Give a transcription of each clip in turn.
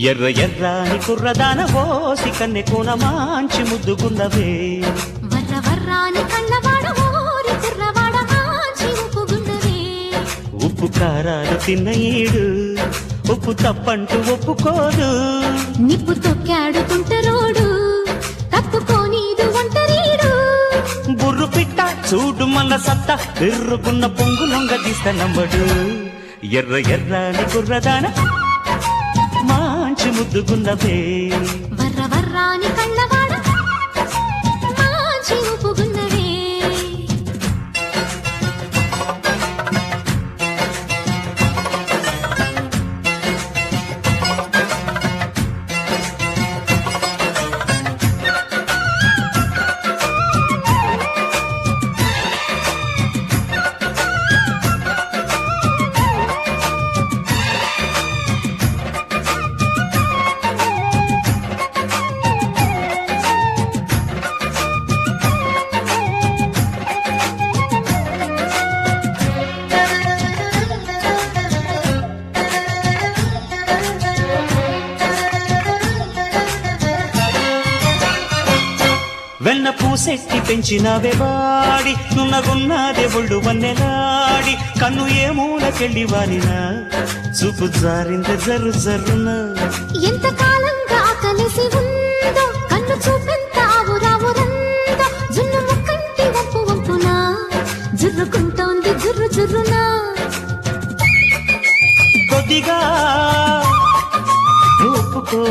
ఎర్ర ఎర్రాని కుర్రదాన ఓసి కన్నె కూన మాంచి ముద్దుగున్నవే వర్ర వర్రాని కళ్ళవాడ ఓరి కుర్రవాడ మాంచి ఉప్పుగున్నవే ఉప్పు కారాలు తిన్న ఈడు ఉప్పు తప్పంటూ ఒప్పుకోదు నిప్పు తొక్కాడుతుంటరోడు తప్పుకోనీదు ఒంటరీడు బుర్రు పిట్ట చూడు మన సత్త ఎర్రుకున్న పొంగులొంగ తీస్త నమ్మడు ఎర్ర ఎర్రాని కుర్రదాన మాంచి ముద్దుగున్నవే వర్ర వర్రాని కళ్ళవాడ మాంచి ఉప్పుగున్నవే వెన్న పూసెట్టి పెంచినవే వాడి నున్నగున్నదే ఒళ్ళు వన్నెలాడి కన్ను ఏ మూలకెళ్ళి వారినా చూపు జారింద జర్రు జర్రున ఎంత కాలంగా కలిసి ఉందో కన్ను చూపెంత ఆవురావురందో జున్ను ముక్కంటి వంపు వంపునా జుర్రుకుంటోంది జుర్రు జుర్రునా కొద్దిగా ఒప్పుకో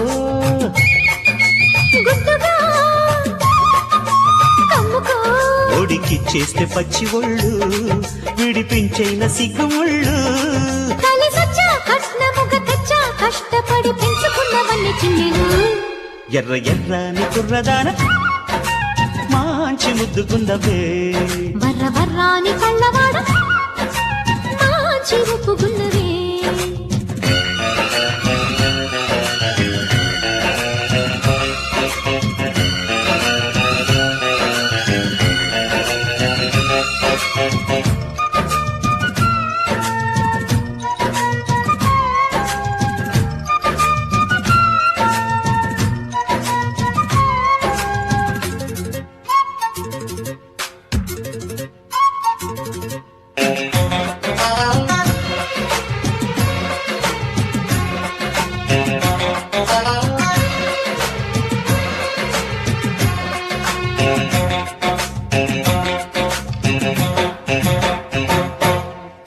గుడ్డుగా కమ్ముకో ఒడికిచ్చేస్తే పచ్చి ఒళ్ళు విడిపించైన సిగ్గుముళ్ళు కలిసొచ్చా కట్నముగ తెచ్చా కష్టపడి పెంచుకున్నవన్నీ చిన్నెలు ఎర్ర ఎర్రని కుర్రదాన మాంచి ముద్దుగుందవే వర్ర వర్రాని కళ్ళవాడ మాంచి ఉప్పుగున్నవే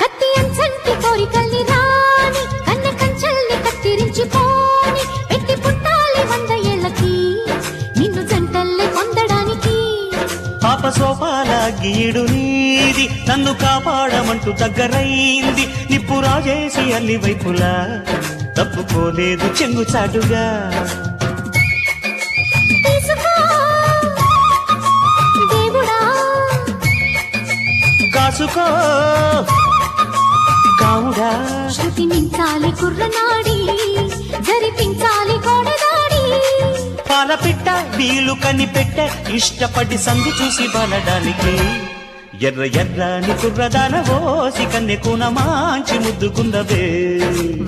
కత్తి అంచంటి కోరికల్ని రాని కన్నె కంచెల్ని కత్తిరించి పోని పెట్టి పుట్టాలి 100 ఏళ్ళకి నిన్ను జంటల్లే పొందడానికి పాప సోపాల గీడు నీది నన్ను కాపాడమంటూ దగ్గరైంది నిప్పు రాజేసి అన్ని వైపులా తప్పుకోలేదు చెంగుచాటుగా తీసుకో దేవుడా కాసుకో కావుడా శృతి మించాలి కుర్రనాడి జరిపించాలి కోడదాడి పాలపిట్ట వీలు కనిపెట్ట ఇష్టపడి సంధి చూసి బలడానికి ఎర్ర ఎర్రని కుర్రదాన ఓసి కన్నె కూన మాంచి ముద్దుగుందవే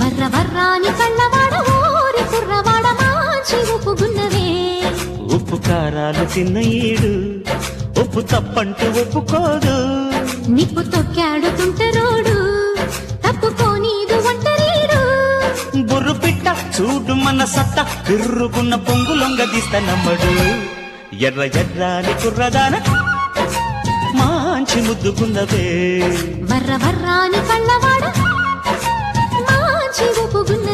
వర్ర వర్రాని కళ్ళవాడ ఓరి కుర్రవాడ మాంచి ఉప్పుగున్నవే ఉప్పు కారాలు తిన్న ఈడు ఉప్పు తప్పంటూ ఒప్పుకోదు నిప్పు తొక్కాడుతుంటరోడు తప్పుకోనీదు ఒంటరీడు బుర్రు పిట్ట చూడు మన సత్త బిర్రుకున్న పొంగులొంగ తీస్త నమ్మడు ఎర్ర ఎర్రని కుర్రదాన మాంచి ముద్దుగున్నవే వర్ర వర్రాని కళ్ళవాడ మాంచి ఉప్పుగున్నవే